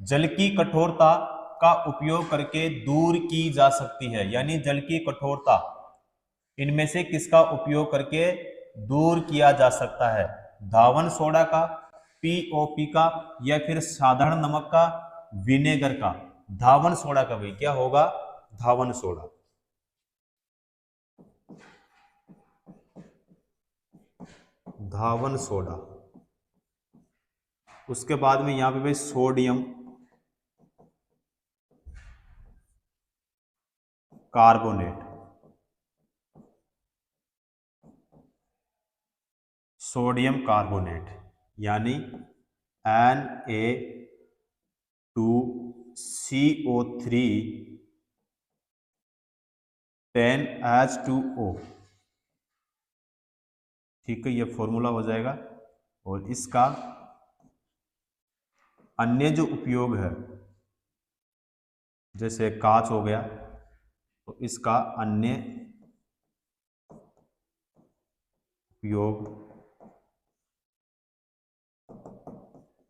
जल की कठोरता का उपयोग करके दूर की जा सकती है, यानी जल की कठोरता इनमें से किसका उपयोग करके दूर किया जा सकता है? धावन सोडा का, पीओपी का, या फिर साधारण नमक का, विनेगर का? धावन सोडा का भाई क्या होगा? धावन सोडा। धावन सोडा। उसके बाद में यहां पे भाई सोडियम कार्बोनेट। सोडियम कार्बोनेट यानी Na2CO3 10H2O। ठीक है, ये फॉर्मूला हो जाएगा। और इसका अन्य जो उपयोग है, जैसे कांच हो गया, तो इसका अन्य उपयोग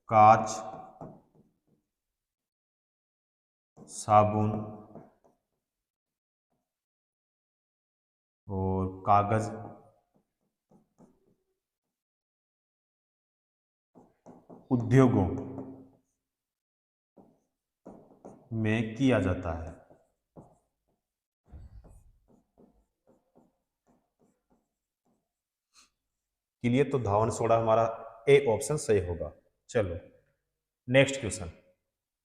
कांच, साबुन और कागज उद्योगों में किया जाता है। क्लियर? तो धावन सोडा हमारा ए ऑप्शन सही होगा। चलो नेक्स्ट क्वेश्चन।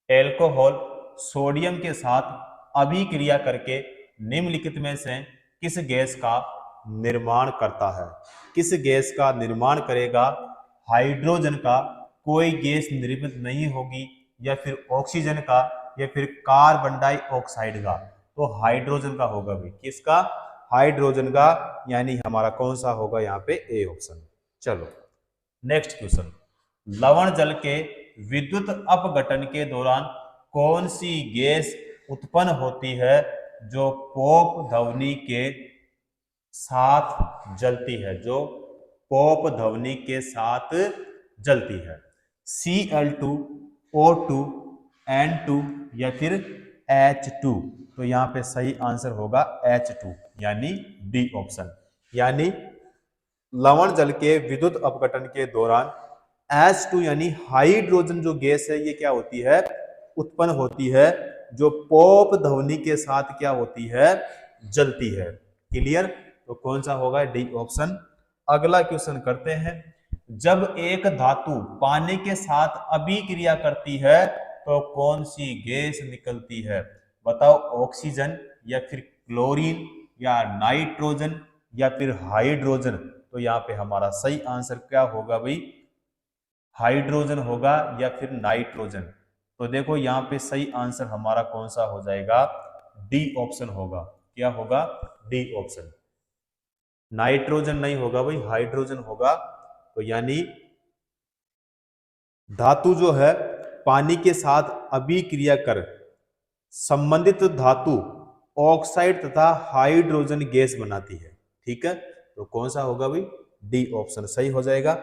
एल्कोहल सोडियम के साथ अभिक्रिया करके निम्नलिखित में से किस गैस का निर्माण करता है? किस गैस का निर्माण करेगा? हाइड्रोजन का कोई गैस निर्मित नहीं होगी, या फिर ऑक्सीजन का, या फिर कार्बन डाइऑक्साइड का? तो हाइड्रोजन का होगा भाई। किसका? हाइड्रोजन का, यानी हमारा कौन सा होगा यहाँ पे? A option. चलो नेक्स्ट क्वेश्चन। लवण जल के विद्युत अपघटन के दौरान कौन सी गैस उत्पन्न होती है जो पॉप ध्वनि के साथ जलती है? जो पॉप ध्वनि के साथ जलती है? Cl2, O2, N2, या फिर H2? तो यहाँ पे सही आंसर होगा H2, यानी डी ऑप्शन। यानी लवण जल के विद्युत अपघटन के दौरान H2 यानी हाइड्रोजन जो गैस है, ये क्या होती है? उत्पन्न होती है, जो पॉप ध्वनि के साथ क्या होती है? जलती है। क्लियर? तो कौन सा होगा? D option. अगला क्वेश्चन करते हैं। जब एक धातु पानी के साथ अभिक्रिया करती है तो कौन सी गैस निकलती है? बताओ, ऑक्सीजन, या फिर क्लोरीन, या नाइट्रोजन, या फिर हाइड्रोजन? तो यहाँ पे हमारा सही आंसर क्या होगा भाई? हाइड्रोजन होगा या फिर नाइट्रोजन? तो देखो यहाँ पे सही आंसर हमारा कौन सा हो जाएगा? डी ऑप्शन होगा। क्या होगा? D option. नाइट्रोजन नहीं होगा भाई, हाइड्रोजन होगा। तो यानी धातु जो है पानी के साथ अभिक्रिया कर संबंधित धातु ऑक्साइड तथा हाइड्रोजन गैस बनाती है। ठीक है, तो कौन सा होगा भाई? डी ऑप्शन सही हो जाएगा।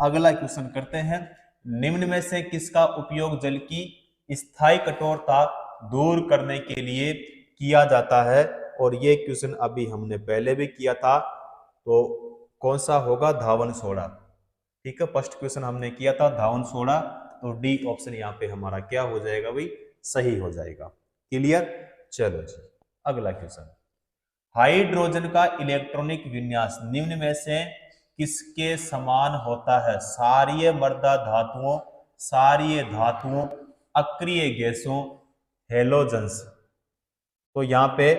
अगला क्वेश्चन करते हैं। निम्न में से किसका उपयोग जल की स्थायी कठोरता दूर करने के लिए किया जाता है? और ये क्वेश्चन अभी हमने पहले भी किया था, तो कौन सा होगा? धावन सोडा। ठीक है, फर्स्ट क्वेश्चन हमने किया था धावन सोडा, तो डी ऑप्शन यहाँ पे हमारा क्या हो जाएगा भाई? सही हो जाएगा। क्लियर? चलो जी अगला क्वेश्चन। हाइड्रोजन का इलेक्ट्रॉनिक विन्यास निम्न में से किसके समान होता है? सारीय मर्दा धातुओं, सारीय धातुओं, अक्रिय गैसों, हेलोजन्स? तो यहाँ पे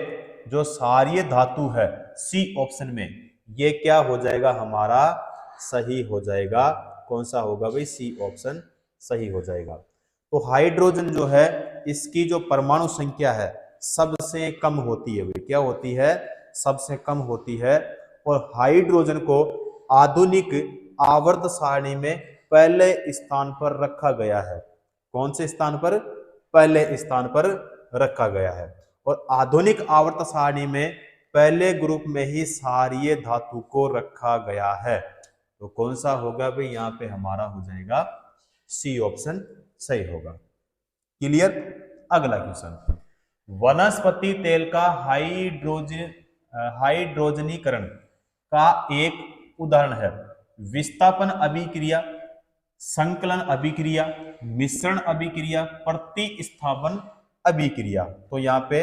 जो सारीय धातु है सी ऑप्शन में, ये क्या हो जाएगा? हमारा सही हो जाएगा। कौन सा होगा भाई? सी ऑप्शन सही हो जाएगा। तो हाइड्रोजन जो है, इसकी जो परमाणु संख्या है सबसे कम होती है भाई। क्या होती है? सबसे कम होती है। और हाइड्रोजन को आधुनिक आवर्त सारणी में पहले स्थान पर रखा गया है। कौन से स्थान पर? पहले स्थान पर रखा गया है। और आधुनिक आवर्त सारणी में पहले ग्रुप में ही सारीय धातु को रखा गया है। तो कौन सा होगा भाई? यहाँ पे हमारा हो जाएगा सी ऑप्शन सही होगा। क्लियर। अगला क्वेश्चन, वनस्पति तेल का हाइड्रोजनीकरण का एक उदाहरण है विस्थापन अभिक्रिया, संकलन अभिक्रिया, मिश्रण अभिक्रिया, प्रतिस्थापन अभिक्रिया। तो यहाँ पे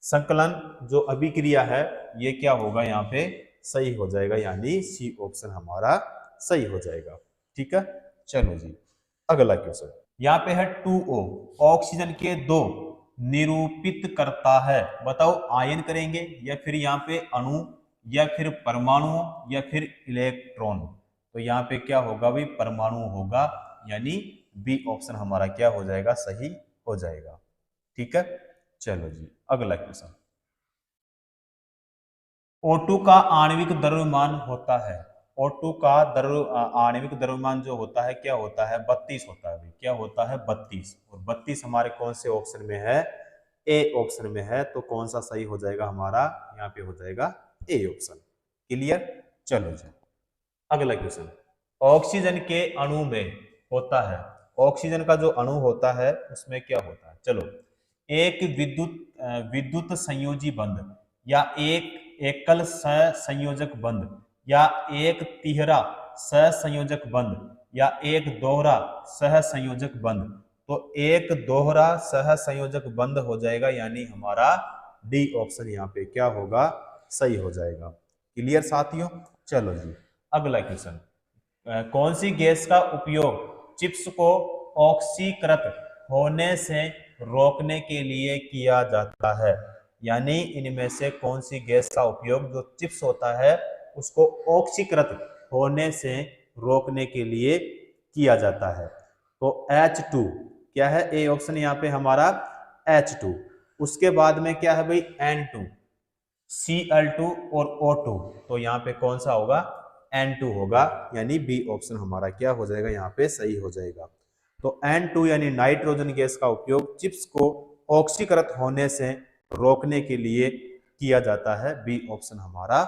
संकलन जो अभिक्रिया है ये क्या होगा, यहाँ पे सही हो जाएगा, यानी सी ऑप्शन हमारा सही हो जाएगा। ठीक है, चलो जी अगला क्वेश्चन, यहाँ पे है 2O, ऑक्सीजन के दो निरूपित करता है। बताओ आयन करेंगे या फिर यहाँ पे अणु या फिर परमाणु या फिर इलेक्ट्रॉन। तो यहाँ पे क्या होगा भाई, परमाणु होगा, यानी बी ऑप्शन हमारा क्या हो जाएगा, सही हो जाएगा। ठीक है, चलो जी अगला क्वेश्चन, O2 का आणविक द्रव्यमान होता है, O2 का आणविक द्रव्यमान जो होता है क्या होता है, 32 होता है। क्या होता है, 32। और 32 हमारे कौन से ऑप्शन में है, ए ऑप्शन में है। तो कौन सा सही हो जाएगा हमारा, यहाँ पे हो जाएगा ए ऑप्शन। क्लियर, चलो जी अगला क्वेश्चन, ऑक्सीजन के अणु में होता है, ऑक्सीजन का जो अणु होता है उसमें क्या होता है। चलो, एक विद्युत संयोजी बंध या एक एकल सहसंयोजक बंध या एक तिहरा सहसंयोजक बंध या एक दोहरा सहसंयोजक बंध। तो एक दोहरा सहसंयोजक बंध हो जाएगा, यानी हमारा डी ऑप्शन यहाँ पे क्या होगा, सही हो जाएगा। क्लियर साथियों, चलो जी अगला क्वेश्चन, कौन सी गैस का उपयोग चिप्स को ऑक्सीकृत होने से रोकने के लिए किया जाता है। यानी इनमें से कौन सी गैस का उपयोग जो चिप्स होता है उसको ऑक्सीकृत होने से रोकने के लिए किया जाता है। तो H2 क्या है, ए ऑप्शन यहाँ पे हमारा H2। उसके बाद में क्या है भाई, N2, Cl2 और O2। तो यहाँ पे कौन सा होगा, N2 होगा, यानी बी ऑप्शन हमारा क्या हो जाएगा, यहाँ पे सही हो जाएगा। तो N2 यानी नाइट्रोजन गैस का उपयोग चिप्स को ऑक्सीकृत होने से रोकने के लिए किया जाता है, बी ऑप्शन हमारा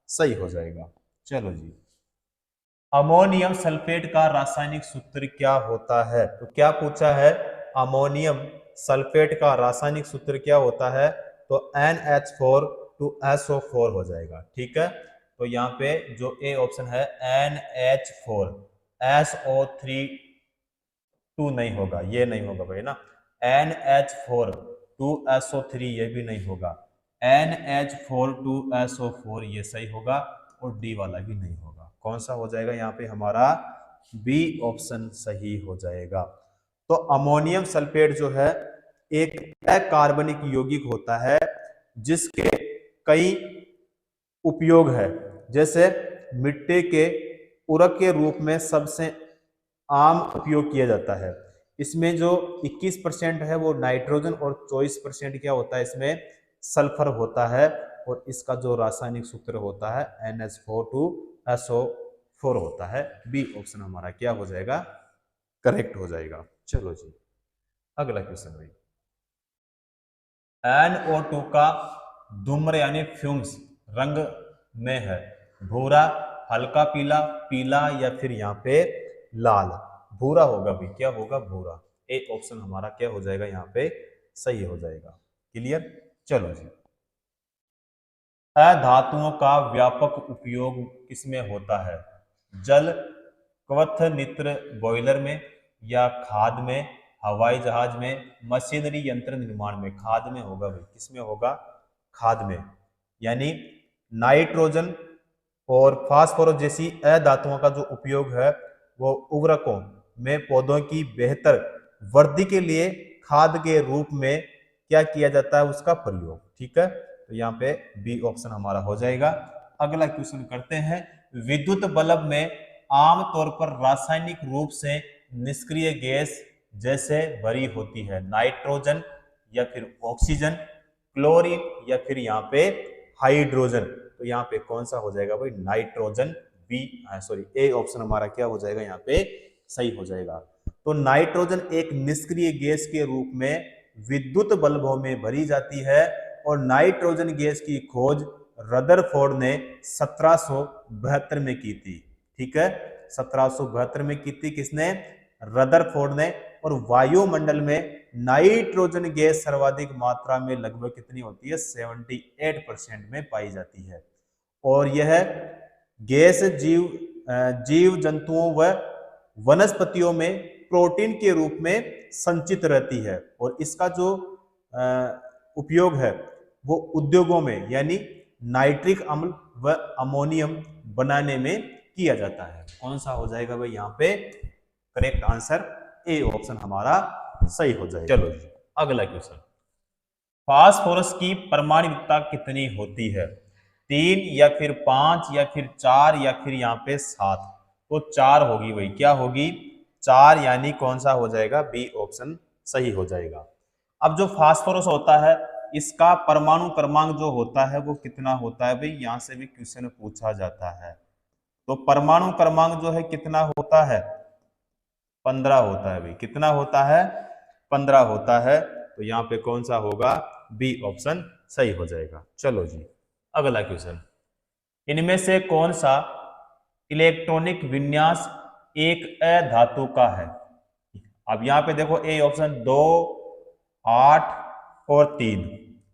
सही हो जाएगा। चलो जी, अमोनियम सल्फेट का रासायनिक सूत्र क्या होता है। तो क्या पूछा है, अमोनियम सल्फेट का रासायनिक सूत्र क्या होता है। तो NH4 to SO4 हो जाएगा। ठीक है, तो यहाँ पे जो ए ऑप्शन है NH4, SO3 2 नहीं होगा, ये नहीं होगा भाई ना। NH4 to SO3 ये भी नहीं होगा, NH4 to SO4 ये सही होगा, और डी वाला भी नहीं होगा। कौन सा हो जाएगा यहाँ पे हमारा, बी ऑप्शन सही हो जाएगा। तो अमोनियम सल्फेट जो है एक अकार्बनिक यौगिक होता है जिसके कई उपयोग है, जैसे मिट्टी के उर्वरक के रूप में सबसे आम उपयोग किया जाता है। इसमें जो 21% है वो नाइट्रोजन और 24% क्या होता है, इसमें सल्फर होता है। और इसका जो रासायनिक सूत्र होता है NH4 to SO4 होता है। बी ऑप्शन हमारा क्या हो जाएगा, करेक्ट हो जाएगा। चलो जी अगला क्वेश्चन भाई, NO2 का धूम्र यानी फ्यूम्स रंग में है, भूरा, हल्का पीला, पीला या फिर यहाँ पे लाल। भूरा होगा भी, क्या होगा, भूरा। ए ऑप्शन हमारा क्या हो जाएगा, यहाँ पे सही हो जाएगा। क्लियर, चलो जी, अधातुओं का व्यापक उपयोग किसमें होता है, जल, क्वथनित्र बॉयलर में, या खाद में, हवाई जहाज में, मशीनरी यंत्र निर्माण में। खाद में होगा भाई, किसमें होगा, खाद में। यानी नाइट्रोजन और फास्फोरस जैसी अधातुओं का जो उपयोग है वो उर्वरकों में पौधों की बेहतर वृद्धि के लिए खाद के रूप में क्या किया जाता है, उसका प्रयोग। ठीक है, तो यहाँ पे बी ऑप्शन हमारा हो जाएगा। अगला क्वेश्चन करते हैं, विद्युत बल्ब में आमतौर पर रासायनिक रूप से निष्क्रिय गैस जैसे भरी होती है, नाइट्रोजन या फिर ऑक्सीजन, क्लोरीन या फिर यहाँ पे हाइड्रोजन। तो यहाँ पे कौन सा हो जाएगा भाई, nitrogen. B sorry A option हमारा क्या हो जाएगा, यहाँ पे सही हो जाएगा। तो नाइट्रोजन एक निष्क्रिय गैस के रूप में विद्युत बल्बों में भरी जाती है, और नाइट्रोजन गैस की खोज रदरफोर्ड ने 1772 में की थी। ठीक है, 1772 में की थी, किसने, रदरफोर्ड ने। और वायुमंडल में नाइट्रोजन गैस सर्वाधिक मात्रा में लगभग कितनी होती है, 78% में पाई जाती है। और यह गैस जीव जंतुओं व वनस्पतियों में प्रोटीन के रूप में संचित रहती है। और इसका जो उपयोग है वो उद्योगों में यानी नाइट्रिक अम्ल व अमोनियम बनाने में किया जाता है। कौन सा हो जाएगा भाई यहाँ पे करेक्ट आंसर, ए ऑप्शन हमारा सही हो जाएगा। चलो जी अगला क्वेश्चन, फास्फोरस की परमाणुकता कितनी होती है, 3 या फिर 5 या फिर 4 या फिर यहाँ पे 7? तो 4 होगी भाई, क्या होगी 4, यानी कौन सा हो जाएगा, बी ऑप्शन सही हो जाएगा। अब जो फास्फोरस होता है इसका परमाणु क्रमांक जो होता है वो कितना होता है भाई, यहां से भी क्वेश्चन पूछा जाता है। तो परमाणु क्रमांक जो है कितना होता है, 15 होता है भाई। कितना होता है, 15 होता है। तो यहाँ पे कौन सा होगा, बी ऑप्शन सही हो जाएगा। चलो जी अगला क्वेश्चन, इनमें से कौन सा इलेक्ट्रॉनिक विन्यास एक अधातु का है? अब यहाँ पे देखो ए ऑप्शन 2, 8 और 3,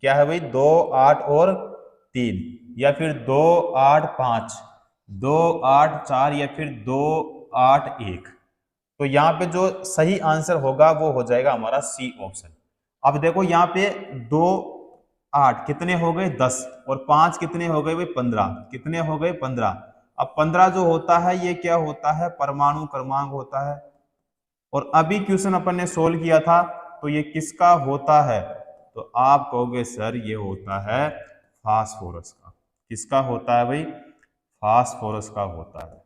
क्या है भाई 2, 8 और 3, या फिर 2, 8, 5, 2, 8, 4 या फिर 2, 8, 1। तो यहाँ पे जो सही आंसर होगा वो हो जाएगा हमारा सी ऑप्शन। अब देखो यहाँ पे 2, 8 कितने हो गए 10 और 5 कितने हो गए भाई 15, कितने हो गए 15। अब 15 जो होता है ये क्या होता है, परमाणु क्रमांक होता है। और अभी क्वेश्चन अपन ने सोल्व किया था तो ये किसका होता है, तो आप कहोगे सर ये होता है फास्फोरस का। किसका होता है भाई, फास्फोरस का होता है।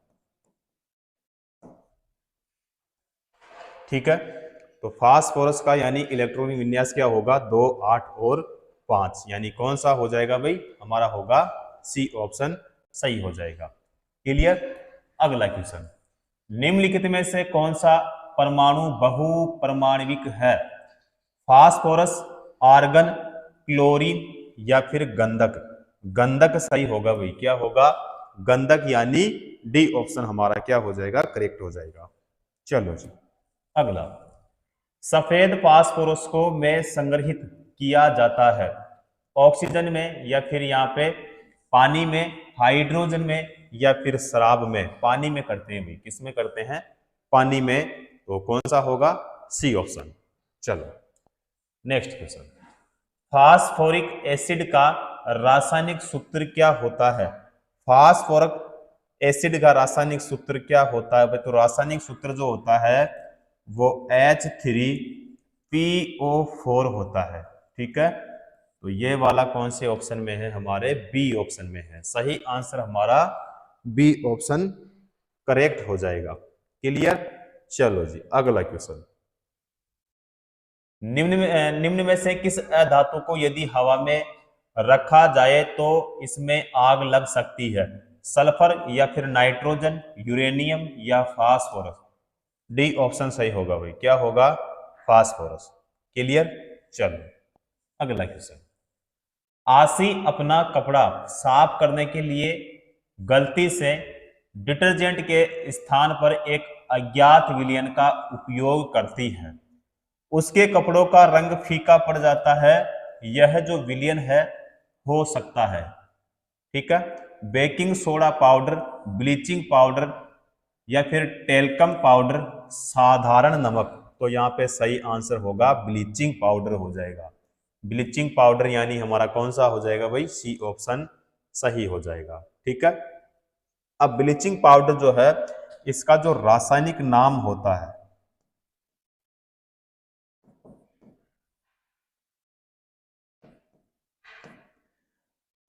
ठीक है, तो फास्फोरस का यानी इलेक्ट्रॉनिक विन्यास क्या होगा, 2, 8 और 5, यानी कौन सा हो जाएगा भाई, हमारा होगा सी ऑप्शन सही हो जाएगा। क्लियर। अगला क्वेश्चन, निम्नलिखित में से कौन सा परमाणु बहुपरमाणविक है? फास्फोरस, आर्गन, क्लोरीन या फिर गंधक? गंधक सही होगा भाई, क्या होगा, गंधक, यानी डी ऑप्शन हमारा क्या हो जाएगा, करेक्ट हो जाएगा। चलो जी अगला, सफेद फास्फोरस को में संग्रहित किया जाता है ऑक्सीजन में या फिर यहाँ पे पानी में, हाइड्रोजन में या फिर शराब में? पानी में करते हैं भाई, किस में करते हैं, पानी में। तो कौन सा होगा, सी ऑप्शन। चलो नेक्स्ट क्वेश्चन, फास्फोरिक एसिड का रासायनिक सूत्र क्या होता है? फास्फोरिक एसिड का रासायनिक सूत्र क्या होता है भाई, तो रासायनिक सूत्र जो होता है वो H3PO4 होता है। ठीक है, तो ये वाला कौन से ऑप्शन में है, हमारे बी ऑप्शन में है। सही आंसर हमारा बी ऑप्शन करेक्ट हो जाएगा। क्लियर। चलो जी अगला क्वेश्चन, निम्न में से किस धातु को यदि हवा में रखा जाए तो इसमें आग लग सकती है? सल्फर या फिर नाइट्रोजन, यूरेनियम या फास्फोरस? डी ऑप्शन सही होगा भाई, क्या होगा, फास्फोरस। क्लियर। चलो अगला क्वेश्चन, आशी अपना कपड़ा साफ करने के लिए गलती से डिटर्जेंट के स्थान पर एक अज्ञात विलयन का उपयोग करती है। उसके कपड़ों का रंग फीका पड़ जाता है। यह जो विलयन है हो सकता है, ठीक है, baking soda powder, bleaching powder या फिर टेल्कम पाउडर, साधारण नमक? तो यहाँ पे सही आंसर होगा ब्लीचिंग पाउडर हो जाएगा। ब्लीचिंग पाउडर यानी हमारा कौन सा हो जाएगा भाई, सी ऑप्शन सही हो जाएगा। ठीक है, अब ब्लीचिंग पाउडर जो है इसका जो रासायनिक नाम होता है,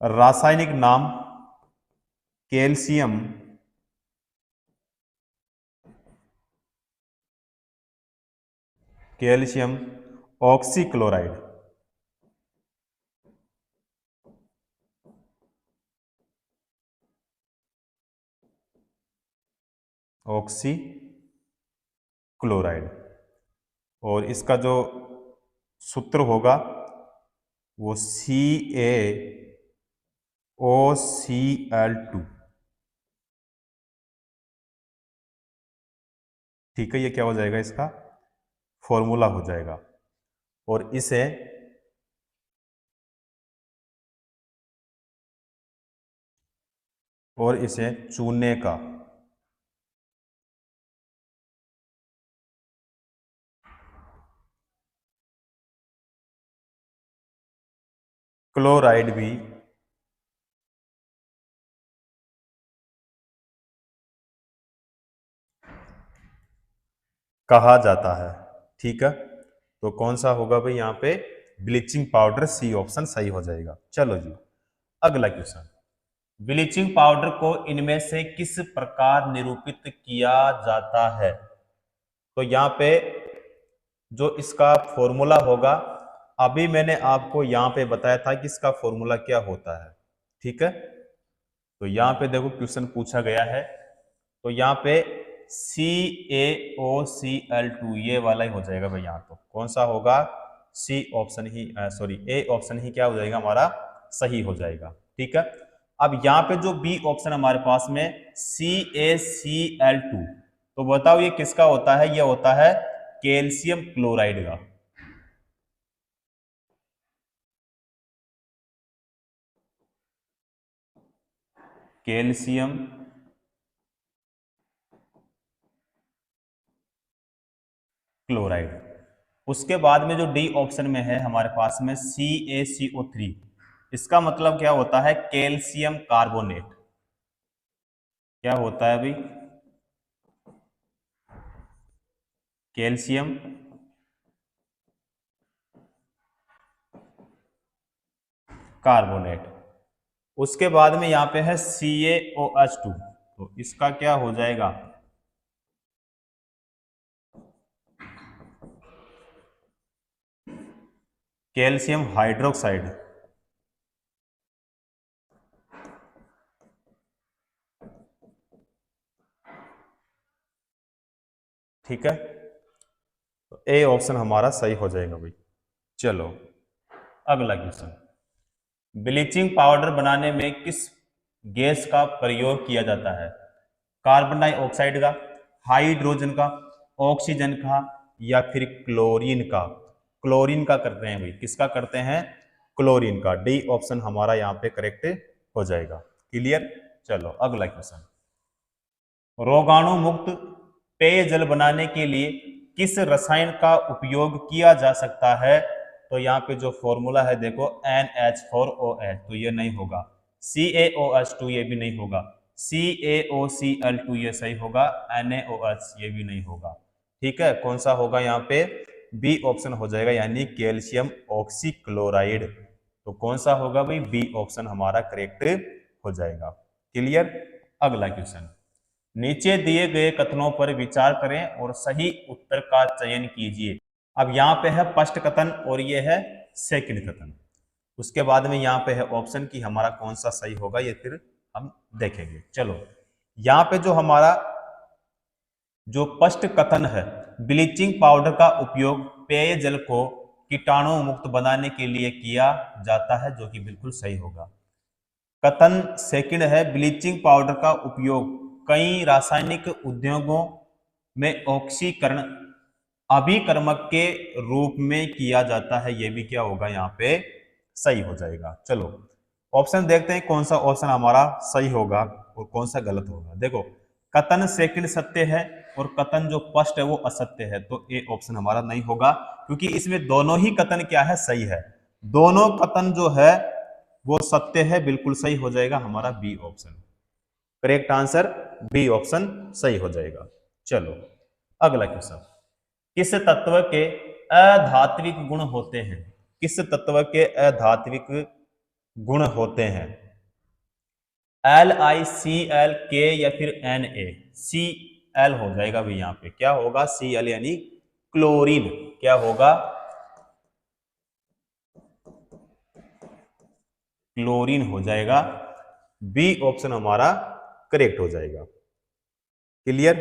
रासायनिक नाम कैल्शियम ऑक्सीक्लोराइड। ऑक्सी क्लोराइड, और इसका जो सूत्र होगा वो CaOCl2। ठीक है, ये क्या हो जाएगा, इसका फॉर्मूला हो जाएगा। और इसे चूने का क्लोराइड भी कहा जाता है। ठीक है, तो कौन सा होगा भाई यहाँ पे? ब्लीचिंग पाउडर, सी ऑप्शन सही हो जाएगा। चलो जी, अगला क्वेश्चन। ब्लीचिंग पाउडर को इनमें से किस प्रकार निरूपित किया जाता है? तो यहाँ पे जो इसका फॉर्मूला होगा, अभी मैंने आपको यहाँ पे बताया था कि इसका फॉर्मूला क्या होता है। ठीक है, तो यहाँ पे देखो क्वेश्चन पूछा गया है, तो यहाँ पे CaOCl2 ये वाला ही हो जाएगा भाई। यहाँ तो कौन सा होगा? सी ऑप्शन ही, सॉरी ए ऑप्शन ही क्या हो जाएगा हमारा? सही हो जाएगा। ठीक है, अब यहाँ पे जो बी ऑप्शन हमारे पास में CaCl2, तो बताओ ये किसका होता है? ये होता है कैल्शियम क्लोराइड का। Calcium chloride. उसके बाद में जो डी ऑप्शन में है हमारे पास में CaCO3, इसका मतलब क्या होता है? Calcium carbonate. क्या होता है भाई? Calcium carbonate. उसके बाद में यहाँ पे है CaOH2, तो इसका क्या हो जाएगा? Calcium hydroxide. ठीक है, तो ए ऑप्शन हमारा सही हो जाएगा भाई। चलो अगला क्वेश्चन। ब्लीचिंग पाउडर बनाने में किस गैस का प्रयोग किया जाता है? कार्बन डाइऑक्साइड का, हाइड्रोजन का, ऑक्सीजन का, या फिर क्लोरीन का? क्लोरीन का करते हैं भाई। किसका करते हैं? क्लोरीन का। डी ऑप्शन हमारा यहाँ पे करेक्ट हो जाएगा। क्लियर? चलो अगला क्वेश्चन। रोगाणु मुक्त पेयजल बनाने के लिए किस रसायन का उपयोग किया जा सकता है? तो यहाँ पे जो फॉर्मूला है देखो NH4OH, तो ये नहीं होगा। CaOH2 ये भी नहीं होगा। CaOCl2 ये सही होगा। NaOH ये भी नहीं होगा। ठीक है, कौन सा होगा यहाँ पे? बी ऑप्शन हो जाएगा, यानी कैल्शियम ऑक्सीक्लोराइड। तो कौन सा होगा भाई? बी ऑप्शन हमारा करेक्ट हो जाएगा। क्लियर? अगला क्वेश्चन। नीचे दिए गए कथनों पर विचार करें और सही उत्तर का चयन कीजिए। अब यहाँ पे है फर्स्ट कथन और ये है सेकंड कथन। उसके बाद में यहाँ पे है ऑप्शन की हमारा कौन सा सही होगा, ये फिर हम देखेंगे। चलो यहाँ पे जो हमारा जो फर्स्ट कथन है, ब्लीचिंग पाउडर का उपयोग पेयजल को कीटाणु मुक्त बनाने के लिए किया जाता है, जो कि बिल्कुल सही होगा। कथन सेकंड है, ब्लीचिंग पाउडर का उपयोग कई रासायनिक उद्योगों में ऑक्सीकरण अभिकर्मक के रूप में किया जाता है। यह भी क्या होगा? यहाँ पे सही हो जाएगा। चलो ऑप्शन देखते हैं कौन सा ऑप्शन हमारा सही होगा और कौन सा गलत होगा। देखो कथन सेकंड सत्य है और कथन जो फर्स्ट है वो असत्य है, तो ए ऑप्शन हमारा नहीं होगा, क्योंकि इसमें दोनों ही कथन क्या है? सही है। दोनों कथन जो है वो सत्य है, बिल्कुल सही हो जाएगा हमारा B option. Correct answer B option सही हो जाएगा। चलो अगला क्वेश्चन। किस तत्व के अधात्विक गुण होते हैं? किस तत्व के अधात्विक गुण होते हैं? LiCl, K या फिर Na? Cl हो जाएगा भाई। यहाँ पे क्या होगा? Cl यानी क्लोरीन। क्या होगा? क्लोरीन हो जाएगा। बी ऑप्शन हमारा करेक्ट हो जाएगा। क्लियर?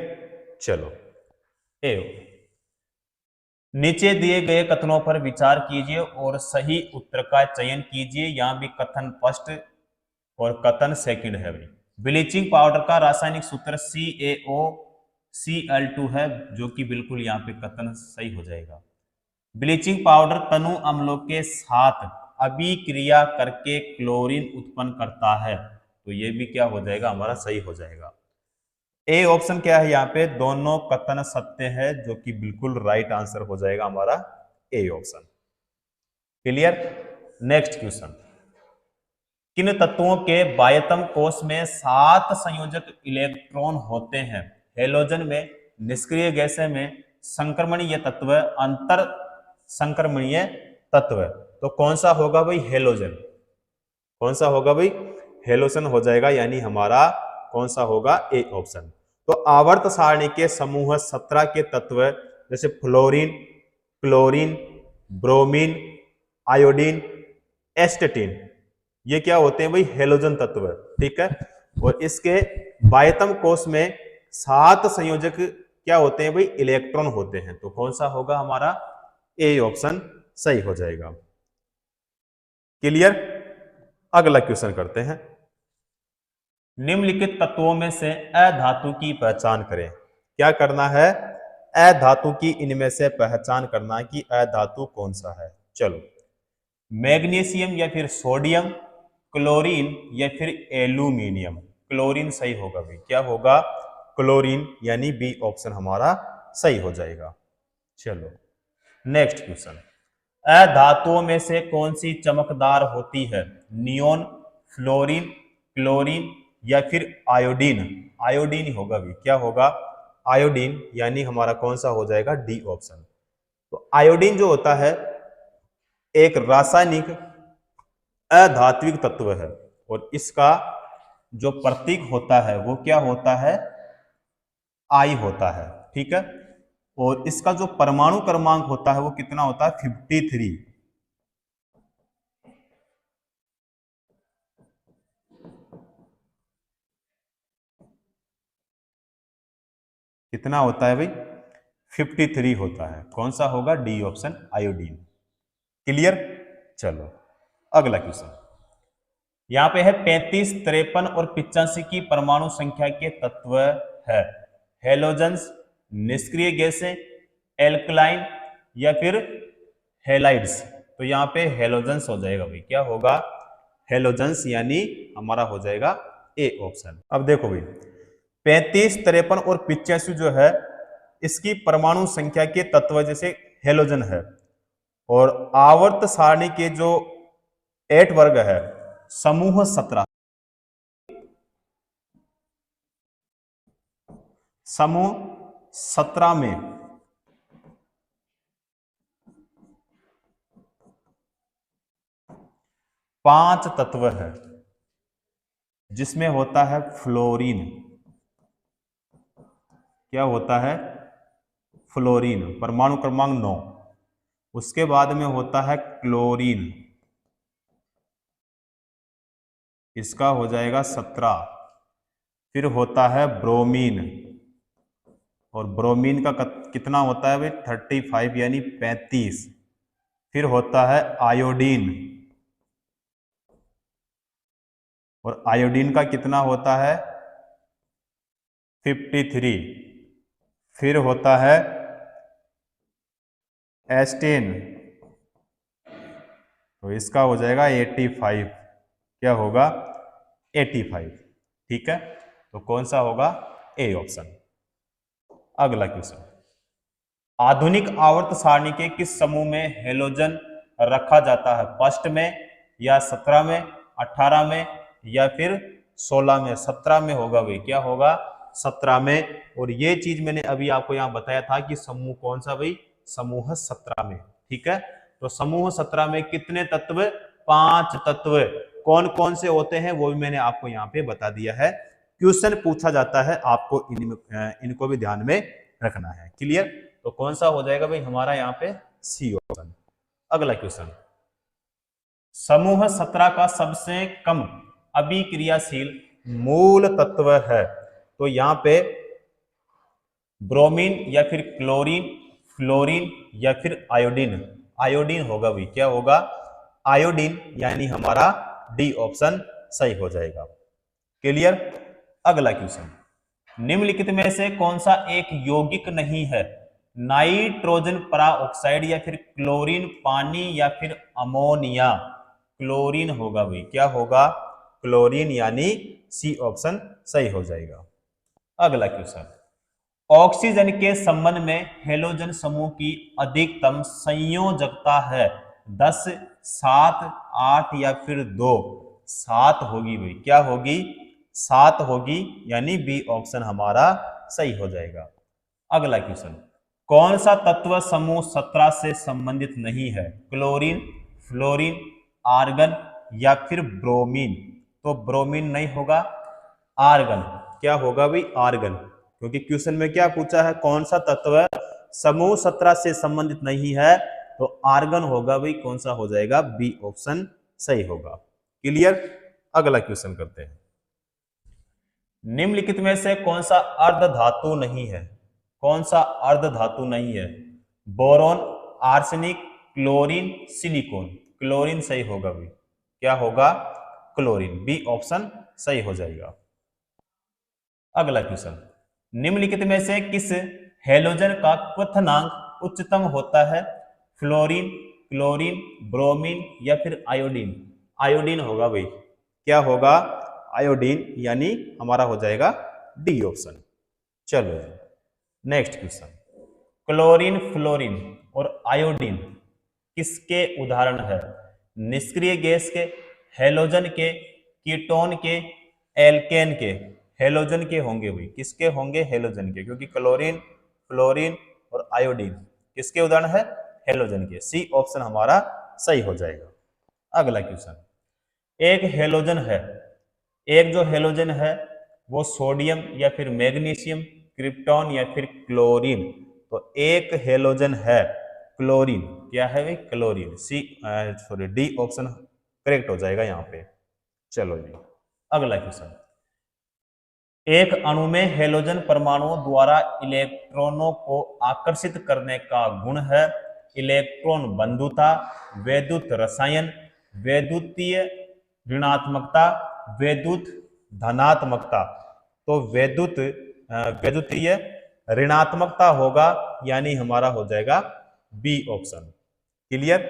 चलो ए। नीचे दिए गए कथनों पर विचार कीजिए और सही उत्तर का चयन कीजिए। यहां भी कथन फर्स्ट और कथन सेकंड है भाई। ब्लीचिंग पाउडर का रासायनिक सूत्र CaOCl2 है, जो कि बिल्कुल यहाँ पे कथन सही हो जाएगा। ब्लीचिंग पाउडर तनु अम्लों के साथ अभिक्रिया करके क्लोरीन उत्पन्न करता है, तो ये भी क्या हो जाएगा हमारा सही हो जाएगा। ए ऑप्शन क्या है यहाँ पे, दोनों कथन सत्य है, जो कि बिल्कुल राइट आंसर हो जाएगा हमारा A option. Clear. Next question, किन तत्वों के बाह्यतम कोश में 7 संयोजक इलेक्ट्रॉन होते हैं? हेलोजन में, निष्क्रिय गैसें में, संक्रमणीय तत्व, अंतर संक्रमणीय तत्व। तो कौन सा होगा भाई? हेलोजन। कौन सा होगा भाई? हेलोजन हो जाएगा, यानी हमारा कौन सा होगा? A option. तो आवर्त सारणी के समूह 17 के तत्व जैसे फ्लोरीन, क्लोरीन, ब्रोमीन, आयोडीन, एस्टेटिन, ये क्या होते हैं भाई? हेलोजन तत्व। ठीक है। और इसके बाह्यतम कोश में 7 संयोजक क्या होते हैं भाई? इलेक्ट्रॉन होते हैं। तो कौन सा होगा हमारा? ए ऑप्शन सही हो जाएगा। क्लियर। अगला क्वेश्चन करते हैं, निम्नलिखित तत्वों में से अधातु की पहचान करें। क्या करना है? अधातु की इनमें से पहचान करना कि अधातु कौन सा है। चलो, मैग्नीशियम या फिर सोडियम, क्लोरीन या फिर एल्यूमिनियम। क्लोरीन सही होगा भाई। क्या होगा? क्लोरीन, यानी बी ऑप्शन हमारा सही हो जाएगा। चलो नेक्स्ट क्वेश्चन, अधातुओं में से कौन सी चमकदार होती है? नियोन, फ्लोरीन, क्लोरीन या फिर आयोडीन। आयोडीन ही होगा भी। क्या होगा? आयोडीन, यानी हमारा कौन सा हो जाएगा? D option. तो आयोडीन जो होता है एक रासायनिक अधात्विक तत्व है, और इसका जो प्रतीक होता है वो क्या होता है? आई होता है। ठीक है। और इसका जो परमाणु क्रमांक होता है वो कितना होता है? 53। कितना होता है भाई? 53 होता है। कौन सा होगा? D option, iodine. क्लियर। चलो अगला क्वेश्चन, यहां पे है 35, 53 और 85 की परमाणु संख्या के तत्व है। हेलोजेंस, निष्क्रिय गैसें, एल्कलाइन या फिर हेलाइड्स। तो यहाँ पे हेलोजेंस हो जाएगा भाई। क्या होगा? हेलोजेंस, यानी हमारा हो जाएगा ए ऑप्शन। अब देखो भाई, 35, 53 और 85 जो है इसकी परमाणु संख्या के तत्व जैसे हेलोजन है, और आवर्त सारणी के जो 8 वर्ग है, समूह 17, समूह 17 में 5 तत्व है, जिसमें होता है फ्लोरीन। क्या होता है? फ्लोरीन, परमाणु क्रमांक 9। उसके बाद में होता है क्लोरीन, इसका हो जाएगा 17। फिर होता है ब्रोमीन, और ब्रोमीन का कितना होता है भाई? 35, यानी 35। फिर होता है आयोडीन, और आयोडीन का कितना होता है? 53। फिर होता है एस्टेन, तो इसका हो जाएगा 85। क्या होगा? 85। ठीक है। तो कौन सा होगा? A option. अगला क्वेश्चन, आधुनिक आवर्त सारणी के किस समूह में हेलोजन रखा जाता है? फर्स्ट में, या 17 में, 18 में या फिर 16 में? 17 में होगा भाई। क्या होगा? 17 में। और ये चीज मैंने अभी आपको यहां बताया था कि समूह कौन सा भाई? समूह 17 में। ठीक है। तो समूह 17 में कितने तत्व? 5 तत्व। कौन कौन से होते हैं वो भी मैंने आपको यहाँ पे बता दिया है। क्वेश्चन पूछा जाता है, आपको इनको भी ध्यान में रखना है। क्लियर। तो कौन सा हो जाएगा भाई हमारा यहाँ पे? C option. अगला क्वेश्चन, समूह 17 का सबसे कम अभिक्रियाशील मूल तत्व है। तो यहाँ पे ब्रोमीन या फिर क्लोरीन, फ्लोरीन या फिर आयोडीन। आयोडीन होगा भाई। क्या होगा? आयोडीन, यानी हमारा डी ऑप्शन सही हो जाएगा। क्लियर। अगला क्वेश्चन, निम्नलिखित में से कौन सा एक यौगिक नहीं है? नाइट्रोजन पराऑक्साइड या फिर क्लोरीन पानी या फिर अमोनिया? क्लोरीन होगा भाई, क्या होगा? क्लोरीन, यानी सी ऑप्शन सही हो जाएगा। अगला क्वेश्चन, ऑक्सीजन के संबंध में हेलोजन समूह की अधिकतम संयोजकता है 10, 7, 8 या फिर 2? 7 होगी भाई, क्या होगी? 7 होगी, यानी बी ऑप्शन हमारा सही हो जाएगा। अगला क्वेश्चन, कौन सा तत्व समूह 17 से संबंधित नहीं है? क्लोरीन, फ्लोरीन, आर्गन या फिर ब्रोमीन? तो ब्रोमीन नहीं होगा, आर्गन। क्या होगा भाई? आर्गन, क्योंकि क्वेश्चन में क्या पूछा है? कौन सा तत्व समूह 17 से संबंधित नहीं है? तो आर्गन होगा भाई। कौन सा हो जाएगा? बी ऑप्शन सही होगा। क्लियर? अगला क्वेश्चन करते हैं। निम्नलिखित में से कौन सा अर्ध धातु नहीं है? कौन सा अर्ध धातु नहीं है? Boron, arsenic, chlorine, silicon? Chlorine सही होगा भाई। क्या होगा? क्लोरीन, बी ऑप्शन सही हो जाएगा। अगला क्वेश्चन, निम्नलिखित में से किस हेलोजन का क्वथनांक उच्चतम होता है? फ्लोरीन, क्लोरीन, ब्रोमीन या फिर आयोडीन? आयोडीन होगा भाई। क्या होगा? आयोडीन, यानी हमारा हो जाएगा डी ऑप्शन। चलो नेक्स्ट क्वेश्चन, क्लोरीन, फ्लोरीन और आयोडीन किसके उदाहरण है? निष्क्रिय गैस के, हेलोजन के, कीटोन के, एल्केन के? हेलोजन के होंगे भाई। किसके होंगे? हेलोजन के, क्योंकि क्लोरीन, फ्लोरीन और आयोडीन किसके उदाहरण है? हेलोजन के। सी ऑप्शन हमारा सही हो जाएगा। अगला क्वेश्चन, एक हेलोजन है, एक जो हेलोजन है वो सोडियम या फिर मैग्नीशियम, क्रिप्टॉन या फिर क्लोरीन? तो एक हेलोजन है क्लोरीन। क्या है भाई? Chlorine. Sorry, D option correct हो जाएगा यहाँ पे। चलो जी अगला क्वेश्चन, एक अणु में हेलोजन परमाणुओं द्वारा इलेक्ट्रॉनों को आकर्षित करने का गुण है? इलेक्ट्रॉन बंधुता, वैद्युत रसायन, वैद्युतीय ऋणात्मकता, वैद्युत धनात्मकता? तो वैद्युतीय ऋणात्मकता होगा, यानी हमारा हो जाएगा बी ऑप्शन। क्लियर?